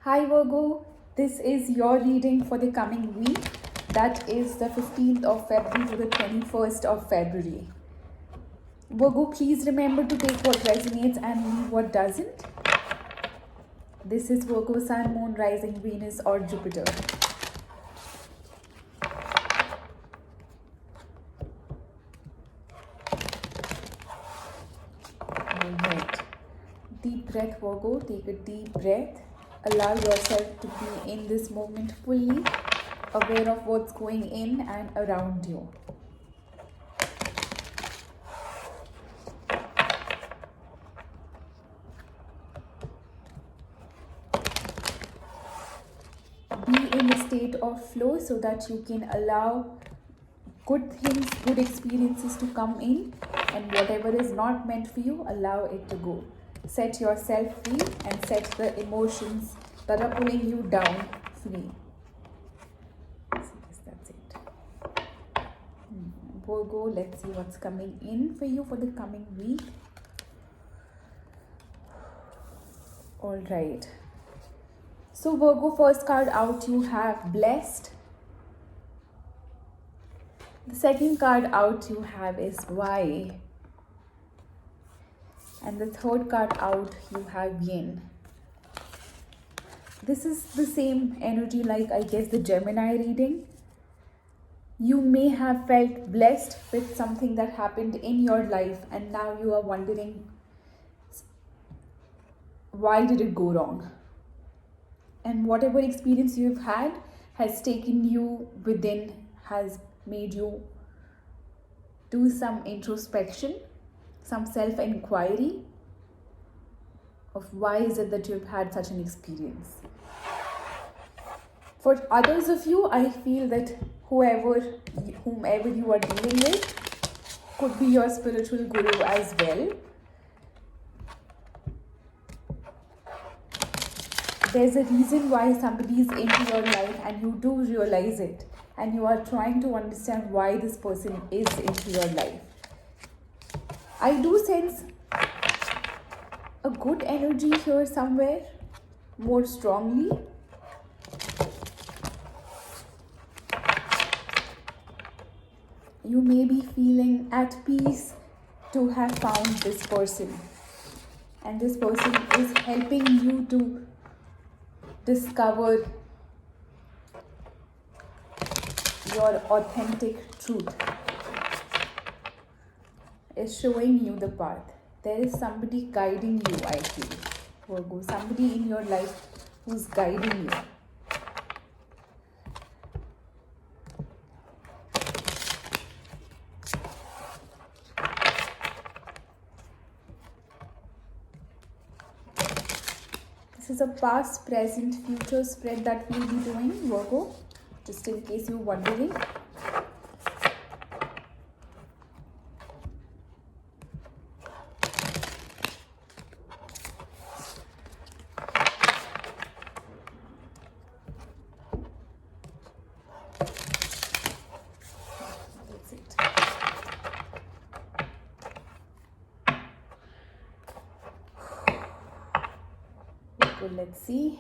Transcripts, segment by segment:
Hi Virgo, this is your reading for the coming week. That is the 15th of February to the 21st of February. Virgo, please remember to take what resonates and leave what doesn't. This is Virgo Sun, Moon, Rising, Venus or Jupiter. Alright. Deep breath, Virgo. Take a deep breath. Allow yourself to be in this moment fully aware of what's going in and around you. Be in a state of flow so that you can allow good things, good experiences to come in, and whatever is not meant for you, allow it to go. Set yourself free and set the emotions that are pulling you down free. So yes, that's it. Virgo, let's see what's coming in for you for the coming week. All right. So Virgo, first card out you have blessed. The second card out you have is why. And the third card out you have yin. This is the same energy like I guess the Gemini reading. You may have felt blessed with something that happened in your life and now you are wondering why did it go wrong? And whatever experience you've had has taken you within, has made you do some introspection, some self-inquiry of why is it that you've had such an experience. For others of you, I feel that whomever you are dealing with could be your spiritual guru as well. There's a reason why somebody is into your life and you do realize it and you are trying to understand why this person is into your life. I do sense a good energy here somewhere, more strongly. You may be feeling at peace to have found this person. And this person is helping you to discover your authentic truth. Is showing you the path. There is somebody guiding you, I feel. Virgo, somebody in your life who's guiding you. This is a past, present, future spread that we'll be doing, Virgo, just in case you're wondering. That's it. So let's see.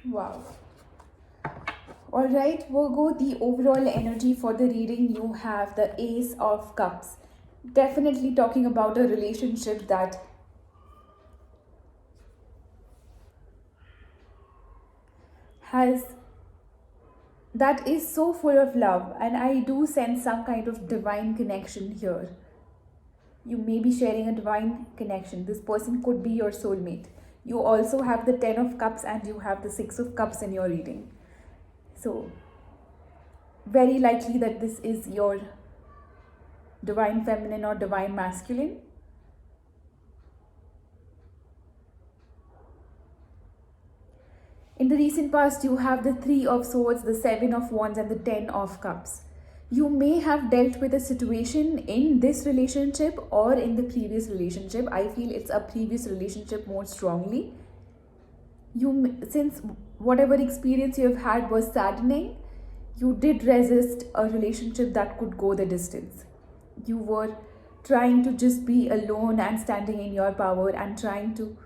Wow. All right, Virgo, the overall energy for the reading, you have the Ace of Cups. Definitely talking about a relationship that is so full of love, and I do sense some kind of divine connection here. You may be sharing a divine connection. This person could be your soulmate. You also have the 10 of Cups and you have the 6 of Cups in your reading. So, very likely that this is your divine feminine or divine masculine. In the recent past, you have the Three of Swords, the Seven of Wands, and the Ten of Cups. You may have dealt with a situation in this relationship or in the previous relationship. I feel it's a previous relationship more strongly. Since whatever experience you have had was saddening, you did resist a relationship that could go the distance. You were trying to just be alone and standing in your power and trying to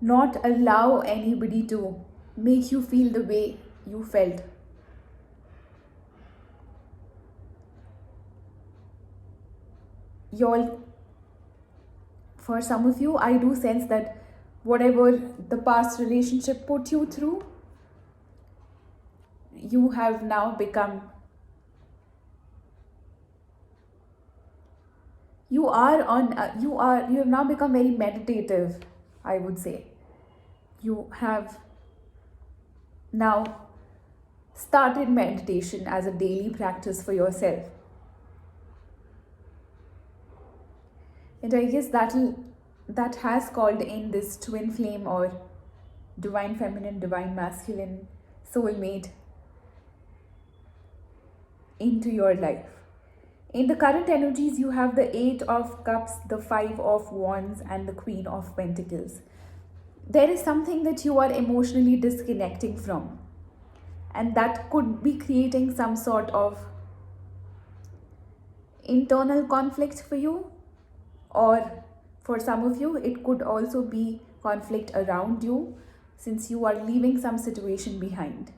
not allow anybody to make you feel the way you felt. Y'all, for some of you, I do sense that whatever the past relationship put you through, you have now become, you have now become very meditative, I would say. You have now started meditation as a daily practice for yourself. And I guess that has called in this twin flame or divine feminine, divine masculine soulmate into your life. In the current energies, you have the Eight of Cups, the Five of Wands, and the Queen of Pentacles. There is something that you are emotionally disconnecting from, and that could be creating some sort of internal conflict for you, or for some of you, it could also be conflict around you, since you are leaving some situation behind.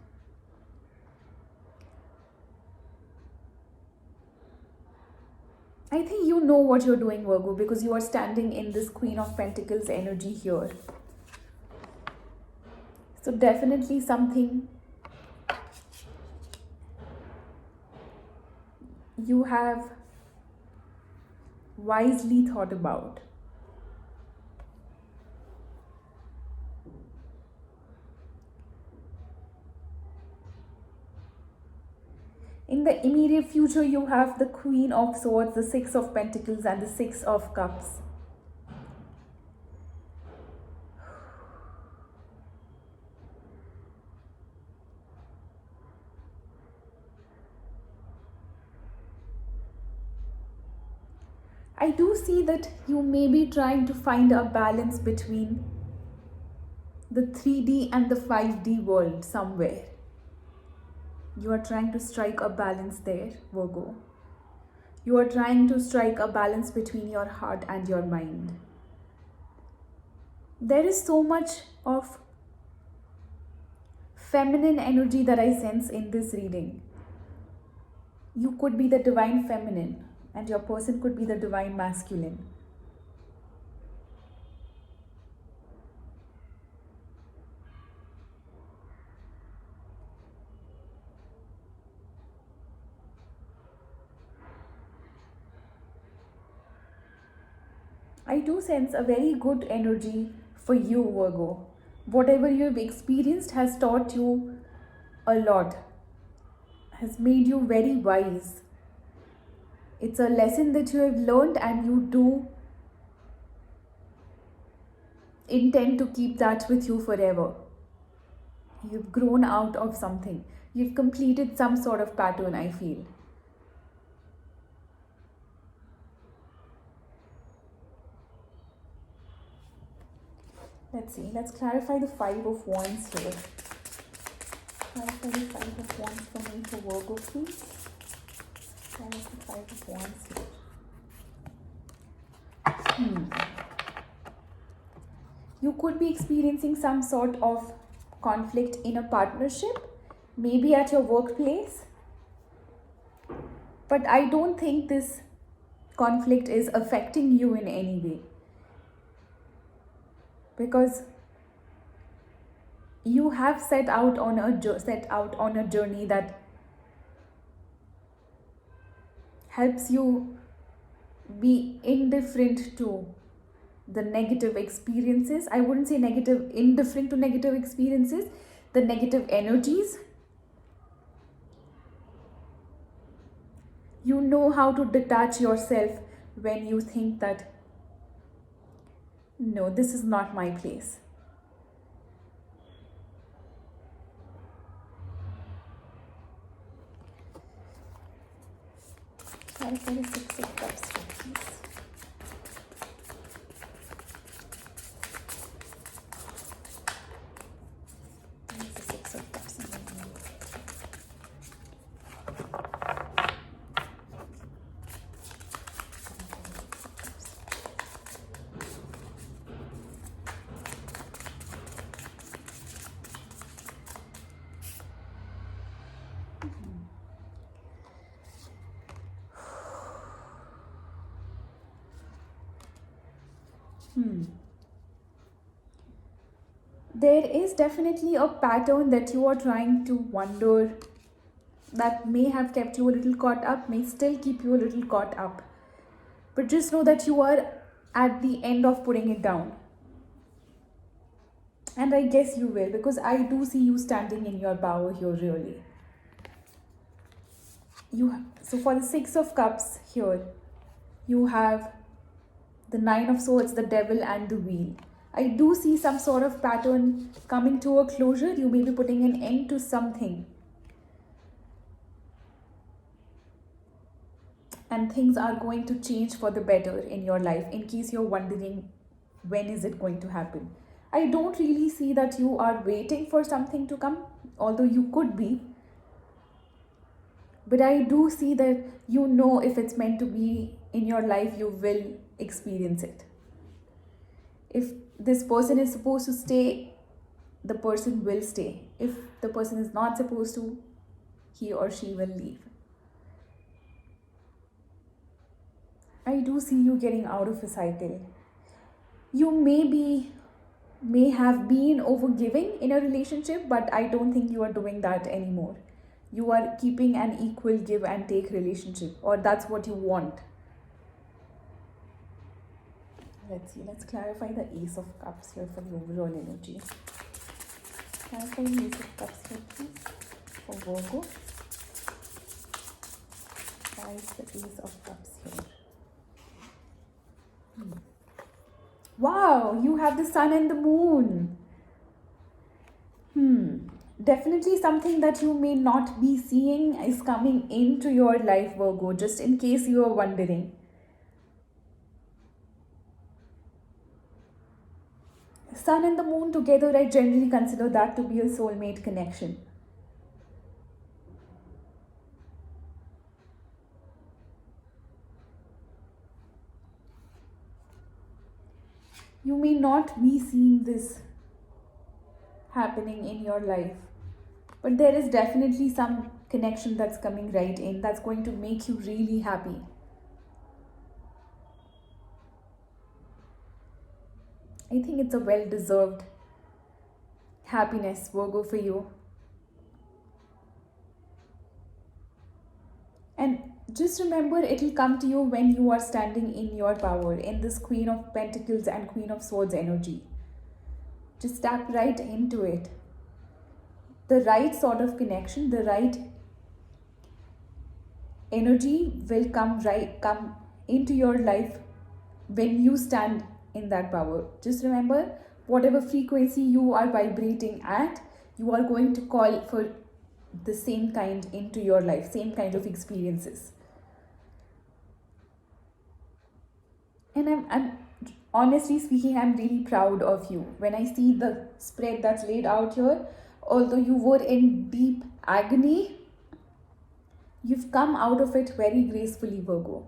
I think you know what you're doing, Virgo, because you are standing in this Queen of Pentacles energy here. So definitely something you have wisely thought about. In the immediate future, you have the Queen of Swords, the Six of Pentacles, and the Six of Cups. I do see that you may be trying to find a balance between the 3D and the 5D world somewhere. You are trying to strike a balance there, Virgo. You are trying to strike a balance between your heart and your mind. There is so much of feminine energy that I sense in this reading. You could be the divine feminine, and your person could be the divine masculine. I do sense a very good energy for you, Virgo. Whatever you have experienced has taught you a lot, has made you very wise. It's a lesson that you have learned, and you do intend to keep that with you forever. You've grown out of something. You've completed some sort of pattern, I feel. Let's see. Let's clarify the Five of Wands here. Clarify the Five of Wands for me for Virgo, please. Clarify the Five of Wands here. You could be experiencing some sort of conflict in a partnership, maybe at your workplace. But I don't think this conflict is affecting you in any way, because you have set out on a journey that helps you be indifferent to the negative experiences. I wouldn't say indifferent to negative experiences, the negative energies. You know how to detach yourself when you think that, no, this is not my place. Clarify the Six of Cups here, please. There's the Six of Cups in the Wheel. There is definitely a pattern that you are trying to wonder that may have kept you a little caught up, may still keep you a little caught up. But just know that you are at the end of putting it down. And I guess you will, because I do see you standing in your power here, really. So for the Six of Cups here, you have the Nine of Swords, the Devil, and the Wheel. I do see some sort of pattern coming to a closure. You may be putting an end to something. And things are going to change for the better in your life, in case you're wondering when is it going to happen. I don't really see that you are waiting for something to come, although you could be. But I do see that you know if it's meant to be in your life, you will experience it. If this person is supposed to stay, the person will stay. If the person is not supposed to, he or she will leave. I do see you getting out of a cycle. You may have been overgiving in a relationship, but I don't think you are doing that anymore. You are keeping an equal give and take relationship, or that's what you want. Let's see, let's clarify the Ace of Cups here for the overall energy. Clarify the Ace of Cups here, please, for Virgo. Why is the Ace of Cups here? Wow, you have the Sun and the Moon. Definitely something that you may not be seeing is coming into your life, Virgo, just in case you are wondering. Sun and the Moon together, I generally consider that to be a soulmate connection. You may not be seeing this happening in your life, but there is definitely some connection that's coming right in that's going to make you really happy. I think it's a well-deserved happiness, Virgo, for you. And just remember, it'll come to you when you are standing in your power, in this Queen of Pentacles and Queen of Swords energy. Just tap right into it. The right sort of connection, the right energy will come into your life when you stand in that power. Just remember, whatever frequency you are vibrating at, you are going to call for the same kind into your life, same kind of experiences. And I'm honestly speaking, I'm really proud of you. When I see the spread that's laid out here, although you were in deep agony, you've come out of it very gracefully, Virgo.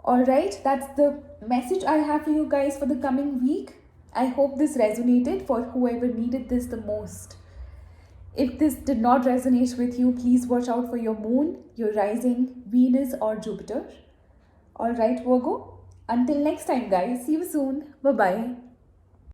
Alright, that's the message I have for you guys for the coming week. I hope this resonated for whoever needed this the most. If this did not resonate with you, please watch out for your moon, your rising, Venus or Jupiter. Alright, Virgo. Until next time, guys. See you soon. Bye-bye.